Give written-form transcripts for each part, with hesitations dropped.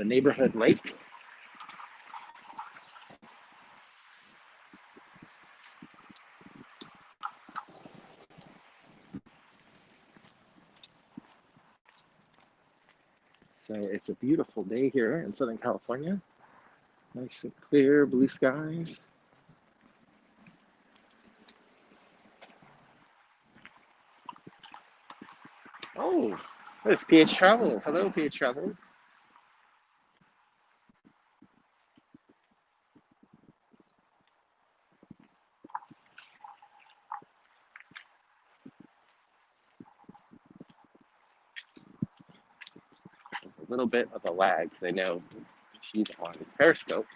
the neighborhood lake. So it's a beautiful day here in Southern California. Nice and clear blue skies. Oh, it's PH Travel. Hello, PH Travel. A little bit of a lag because I know she's on Periscope.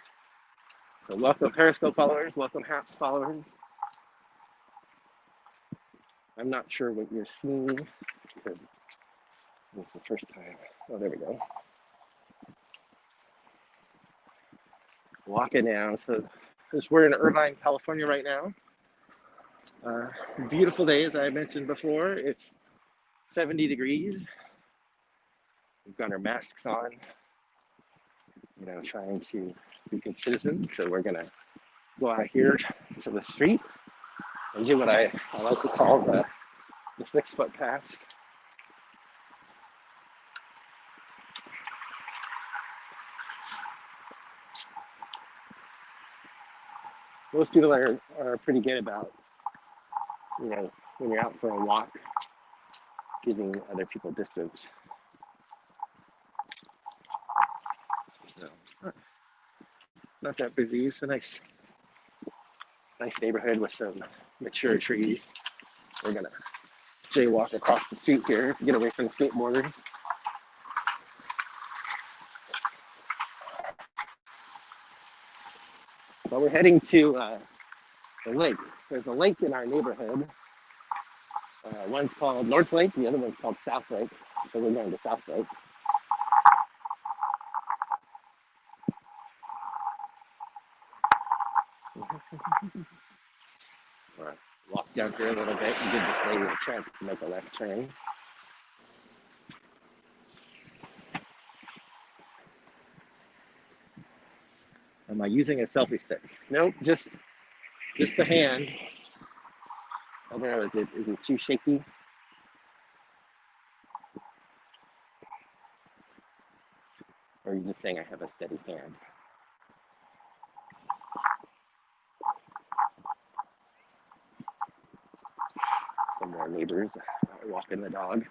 So welcome Periscope followers, welcome Happs followers. I'm not sure what you're seeing because this is the first time. Oh, there we go. Walking down. So we're in Irvine, California right now. Beautiful day, as I mentioned before. It's 70 degrees. We've got our masks on, trying to be good citizens. So we're gonna go out here to the street and do what I like to call the 6-foot pass. Most people are pretty good about, when you're out for a walk, giving other people distance. So, not that busy. It's a nice neighborhood with some mature trees. We're gonna jaywalk across the street here to get away from the skateboarders. But we're heading to the lake. There's a lake in our neighborhood. One's called North Lake, the other one's called South Lake. So we're going to South Lake. Walk down here a little bit and give this lady a chance to make a left turn. Am I using a selfie stick? Nope, just the hand. I don't know, is it too shaky? Or are you just saying I have a steady hand? Some more neighbors walking the dog.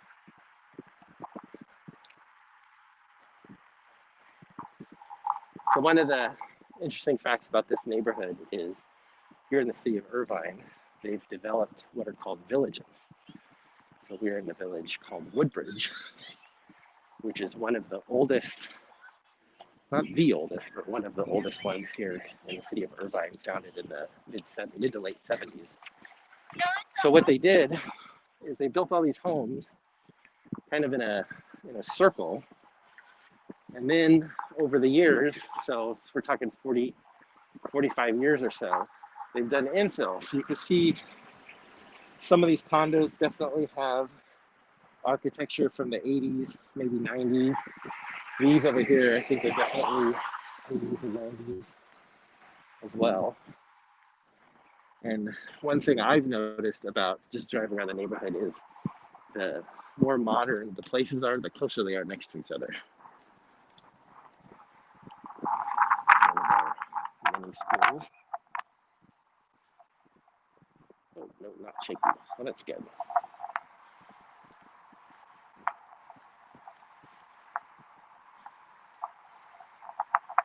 So one of the interesting facts about this neighborhood is here in the city of Irvine, they've developed what are called villages. So we're in the village called Woodbridge, which is one of the oldest, not the oldest, but one of the oldest ones here in the city of Irvine, founded in the mid to late 70s. So what they did is they built all these homes kind of in a circle. And then over the years, so we're talking 45 years or so, they've done infill. So you can see some of these condos definitely have architecture from the 80s, maybe 90s. These over here, I think they're definitely 80s and 90s as well. And one thing I've noticed about just driving around the neighborhood is the more modern the places are, the closer they are next to each other. One of our many schools. Oh, no, not shaky. Oh, that's good.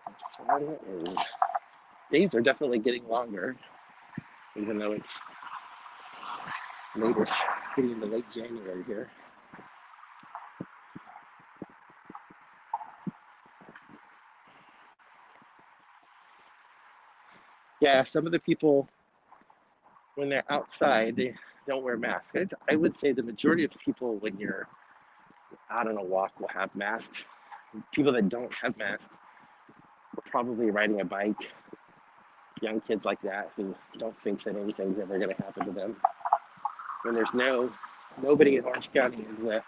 This one is, days are definitely getting longer, even though it's later, getting into late January here. Yeah, some of the people, when they're outside, they don't wear masks. I would say the majority of people, when you're out on a walk, will have masks. People that don't have masks are probably riding a bike. Young kids like that who don't think that anything's ever going to happen to them. When there's nobody in Orange County is going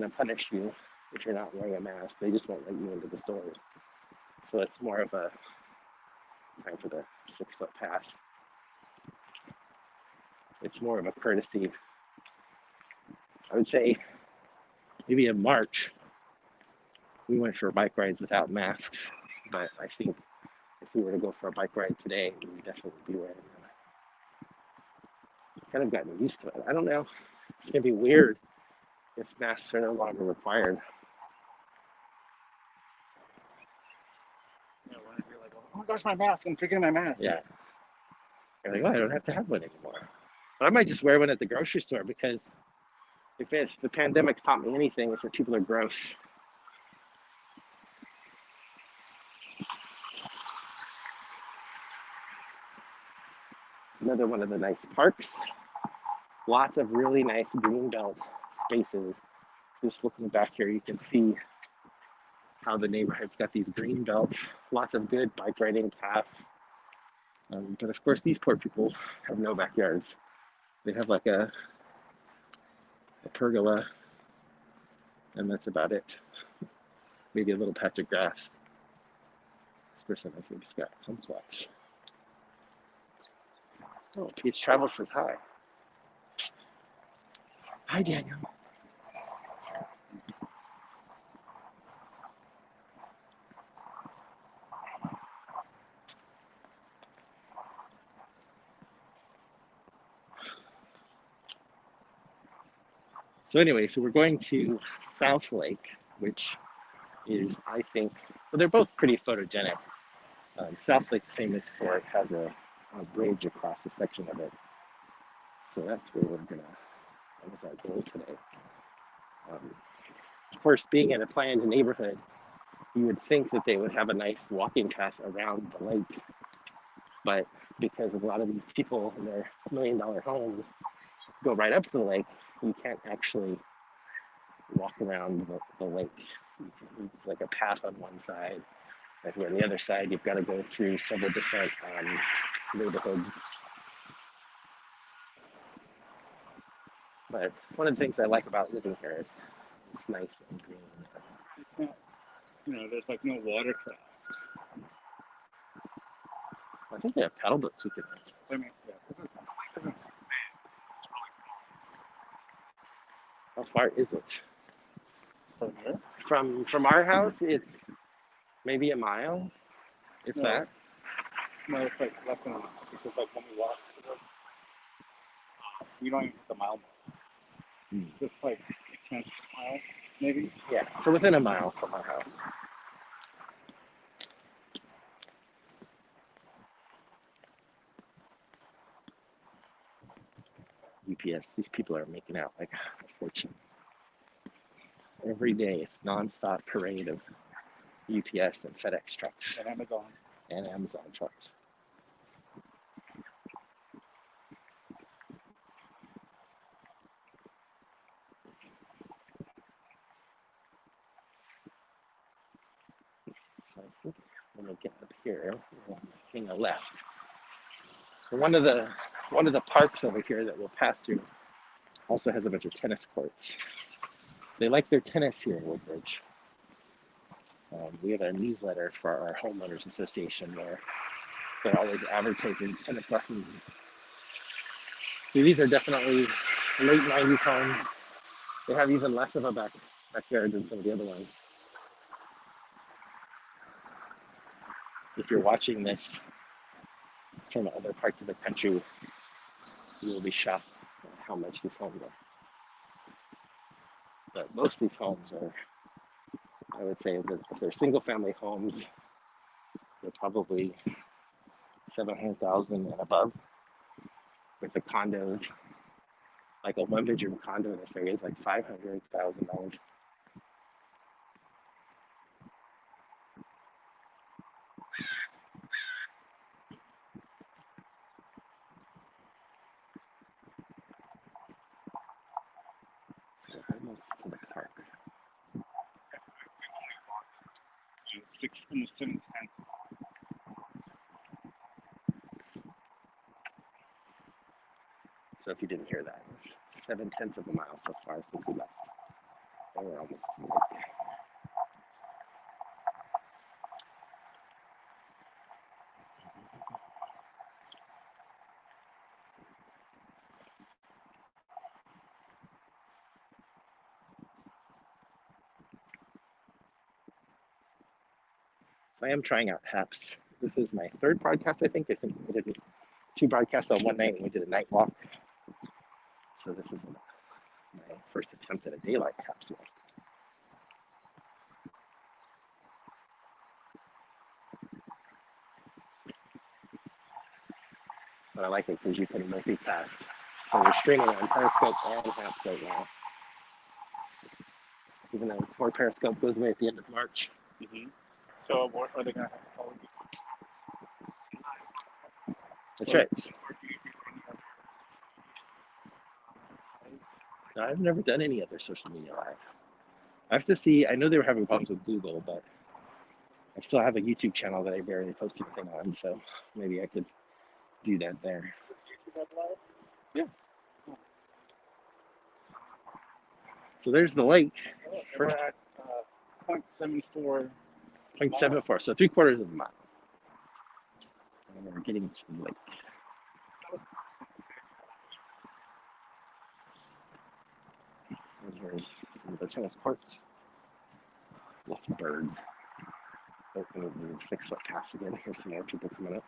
to punish you if you're not wearing a mask. They just won't let you into the stores. So it's more of a time for the 6 foot pass. It's more of a courtesy. I would say maybe in March, we went for bike rides without masks, but I think if we were to go for a bike ride today, we would definitely be wearing them. I've kind of gotten used to it. I don't know. It's going to be weird if masks are no longer required. Yeah, when you're like, oh my gosh, my mask! I'm forgetting my mask. Yeah. You're like, oh, I don't have to have one anymore. But I might just wear one at the grocery store because if the pandemic's taught me anything, it's that people are gross. Another one of the nice parks. Lots of really nice green belt spaces. Just looking back here, you can see how the neighborhood's got these green belts. Lots of good bike riding paths. But of course, these poor people have no backyards. They have like a pergola, and that's about it. Maybe a little patch of grass. This person, I think, has got kumquats. Oh, Pete's Travel says hi. Hi, Daniel. So anyway, so we're going to South Lake, which is, I think, well, they're both pretty photogenic. South Lake's famous for it has a bridge across a section of it. So that's where that was our goal today. Of course, being in a planned neighborhood, you would think that they would have a nice walking path around the lake. But because a lot of these people in their $1 million homes go right up to the lake, you can't actually walk around the lake. It's like a path on one side. And on the other side, you've got to go through several different neighborhoods. But one of the things I like about living here is it's nice and green. It's not, there's like no watercraft. I think they have paddle boats you can rent. I mean, yeah. How far is it? From here? From our house, it's maybe a mile, if No. that. No, it's like less than a mile. Because like when we walk, we don't even hit the mile mark. Just like a 10th mile, maybe. Yeah, so within a mile from our house. UPS, these people are making out like a fortune. Every day, it's nonstop parade of UPS and FedEx trucks And Amazon. and Amazon trucks. So I think when we get up here, we'll hang a left. So one of the parks over here that we'll pass through also has a bunch of tennis courts. They like their tennis here in Woodbridge. We have a newsletter for our homeowners association where they're always advertising tennis lessons. So these are definitely late 90s homes. They have even less of a backyard than some of the other ones. If you're watching this from other parts of the country, you will be shocked at how much these homes are. But most of these homes are, I would say that if they're single family homes, they're probably 700,000 and above. With the condos, like a 1-bedroom condo in this area is like $500,000. Almost to the park. Almost 7 tenths. So if you didn't hear that, 7/10 of a mile so far since we left. And we're almost to the lake. I am trying out Happs. This is my third broadcast, I think. I think we did 2 broadcasts on one night, and we did a night walk. So this is my first attempt at a daylight Happs walk. But I like it because you can multitask. So we're streaming on Periscope and Happs right now. Even though poor Periscope goes away at the end of March. Mm-hmm. So what are they going to have to follow you? That's right. No, I've never done any other social media live. I have to see, I know they were having problems with Google, but I still have a YouTube channel that I barely post anything on, so maybe I could do that there. Yeah. So there's the lake. We're at 0.74. 0.74, so 3/4 of a mile. And we're getting to the lake. And here's some of the tennis courts. Lots of birds. Open the 6-foot pass again. Here's some more people coming up.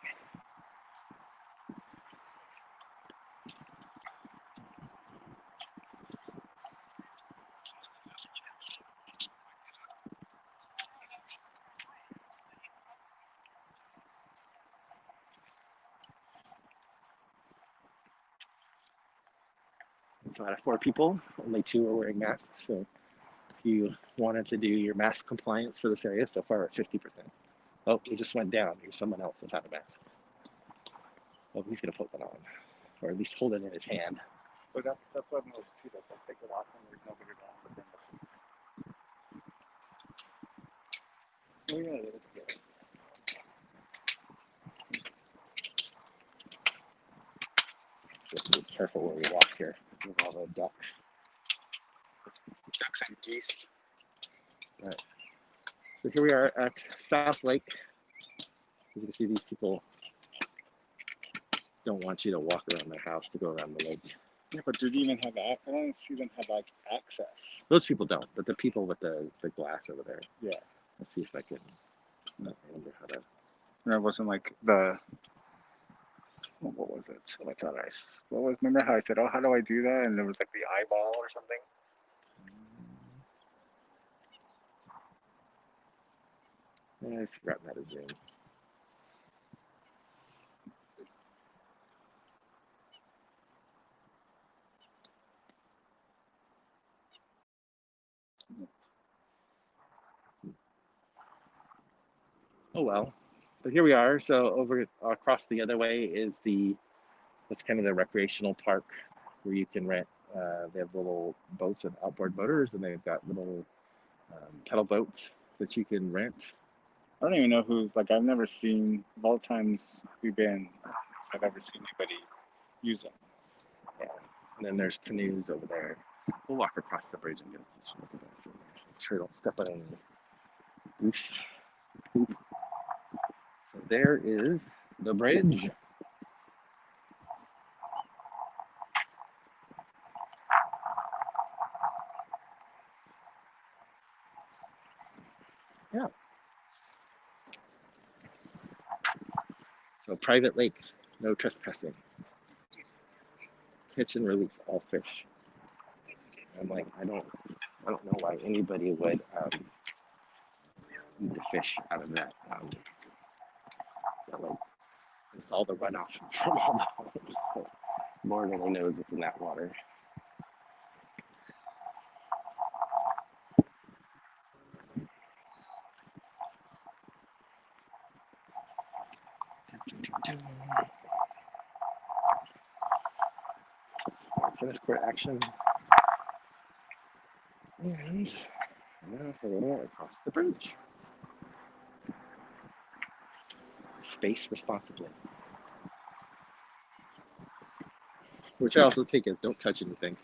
So out of 4 people, only 2 are wearing masks. So if you wanted to do your mask compliance for this area, so far we're at 50%. Oh, it just went down. Here's someone else without a mask. Well, he's going to put one on, or at least hold it in his hand. So that's what most people take it off when there's nobody around. But then oh yeah, that's good. Just be careful where we walk here with all the ducks. Ducks and geese. Right. So here we are at South Lake. As you can see, these people don't want you to walk around their house to go around the lake. Yeah, but do they even have access? I don't see them have like access. Those people don't, but the people with the glass over there. Yeah. Let's see if I can remember how to. And it wasn't like the. What was it? So I thought remember how I said, oh, how do I do that? And there was like the eyeball or something. I forgot how to zoom. Oh well, but here we are. So over across the other way is that's kind of the recreational park where you can rent. They have little boats with outboard motors, and they've got little pedal boats that you can rent. I don't even know who's like. I've never seen. Of all the times we've been, I've ever seen anybody use them. Yeah. And then there's canoes over there. We'll walk across the bridge and get a closer look at that. Make sure I don't step on any goose poop. So there is the bridge. Yeah. So private lake, no trespassing. Catch and release all fish. I'm like, I don't know why anybody would eat the fish out of that lake. It's all the runoff from all the homes. So Lord only knows what's in that water. Tennis court action. And now we're across the bridge. Space responsibly. Which I also take as don't touch anything.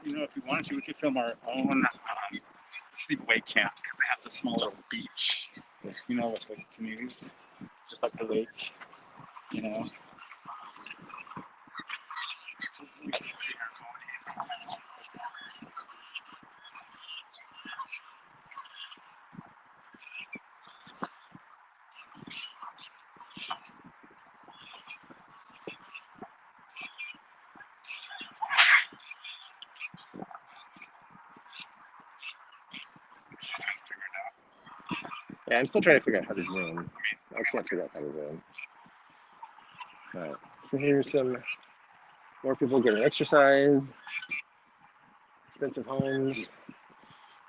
You know, if we wanted to, we could film our own sleepaway camp because they have the small little beach. You know, with the canoes, just like the lake. You know. Yeah, I'm still trying to figure out how to zoom. I can't figure out how to zoom. But, so here's some more people getting exercise, expensive homes.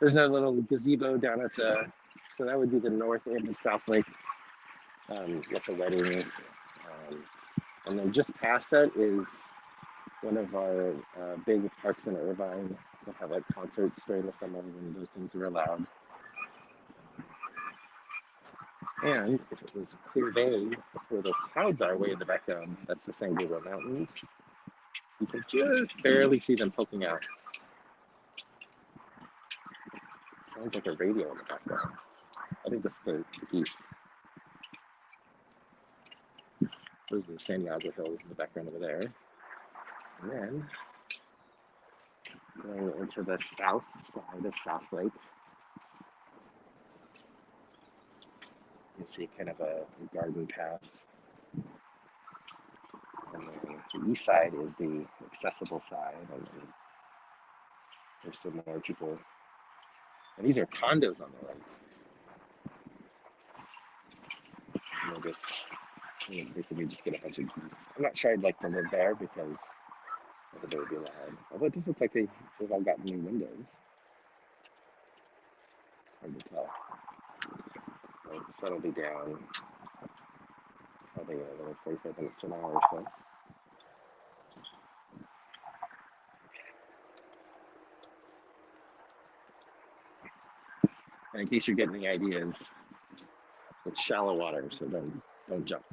There's another little gazebo down at the, so that would be the north end of South Lake. Lots of weddings. And then just past that is one of our big parks in Irvine that have like concerts during the summer when those things are allowed. And if it was a clear day, where those clouds are way in the background, that's the San Gabriel Mountains. You can just barely see them poking out. Sounds like a radio in the background. I think that's the geese. Those are the San Diego Hills in the background over there. And then going into the south side of South Lake, you see kind of a garden path. And then the east side is the accessible side. And then there's some more people. And these are condos on the lake. And they just, basically just get a bunch of geese. I'm not sure I'd like to live there because I think it would be loud. Although it does look like they've all got new windows. It's hard to tell. It'll settle me down. Probably a little 45 minutes to an hour or so. And in case you're getting the ideas, it's shallow water, so don't jump.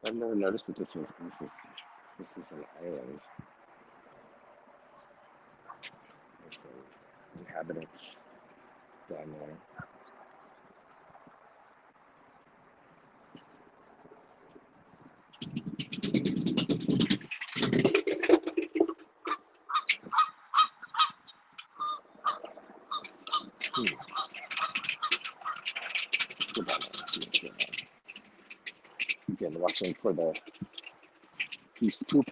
I've never noticed that this is an island. There's some inhabitants down there. Again, watching for the geese poop.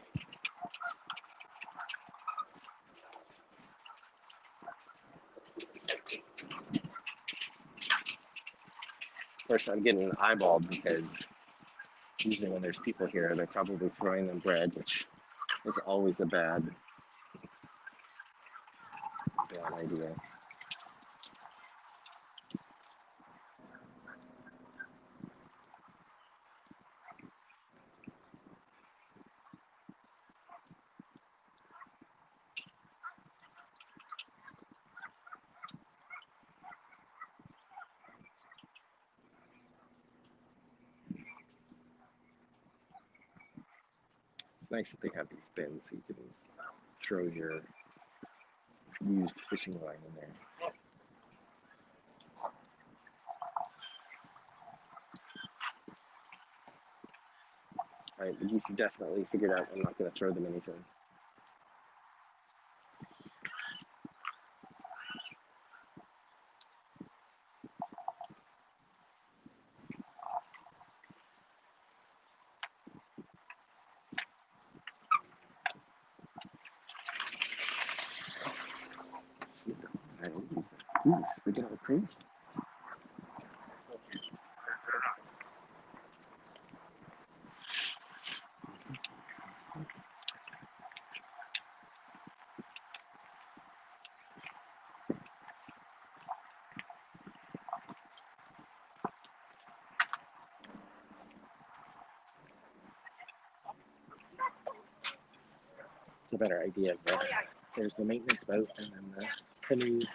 Of course, I'm getting eyeballed because usually when there's people here, they're probably throwing them bread, which is always a bad idea. It's nice that they have these bins so you can throw your used fishing line in there. All right, the geese have definitely figured out I'm not going to throw them anything. Geese, they get all crazy. A better idea of that. There's the maintenance boat and then the canoes.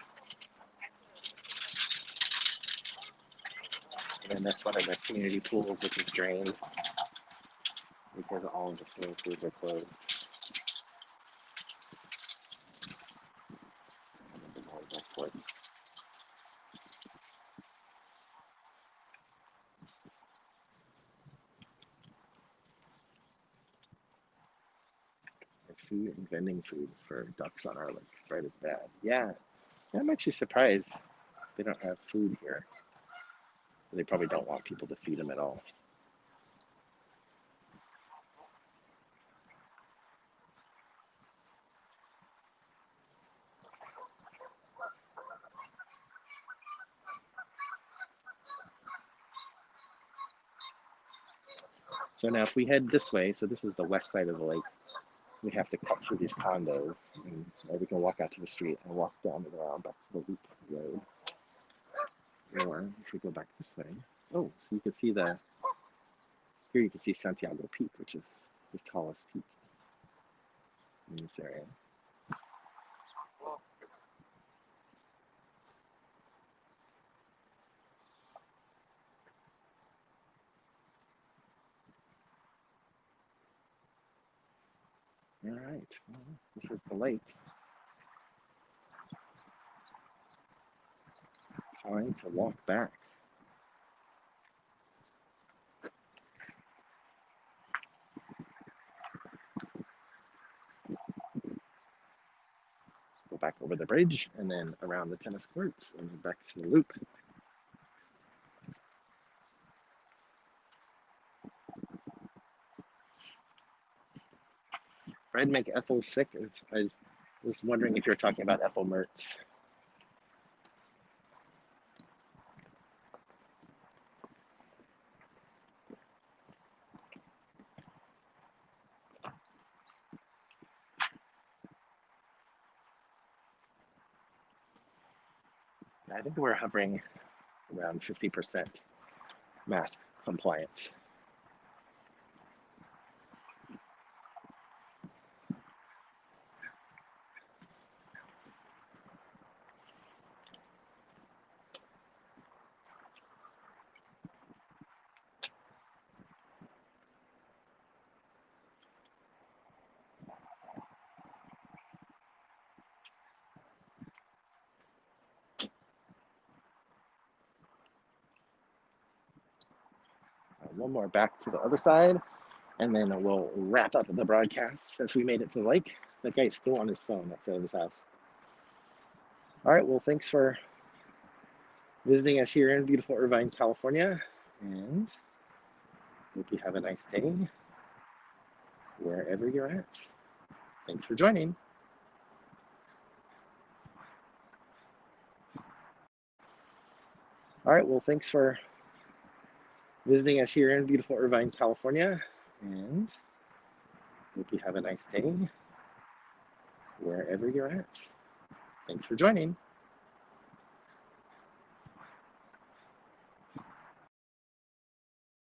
And then that's one of the community pools which is drained because all of the swimming pools are closed. And then the volleyball court. food and vending food for ducks on our lake, right as bad. Yeah, I'm actually surprised they don't have food here. They probably don't want people to feed them at all. So now if we head this way, so this is the west side of the lake, we have to cut through these condos, or we can walk out to the street and walk down the ground back to the loop road. Or if we go back this way, oh, so you can see here you can see Santiago Peak, which is the tallest peak in this area. All right, well, this is the lake. Time to walk back. Go back over the bridge and then around the tennis courts and then back to the loop. Fred make Ethel sick. I was wondering if you're talking about Ethel Mertz. I think we're hovering around 50% mask compliance. One more back to the other side, and then we'll wrap up the broadcast since we made it to the lake. That guy's still on his phone outside of his house. All right, well, thanks for visiting us here in beautiful Irvine, California, and hope you have a nice day wherever you're at. Thanks for joining. All right, well, thanks for visiting us here in beautiful Irvine, California, and hope you have a nice day wherever you're at. Thanks for joining.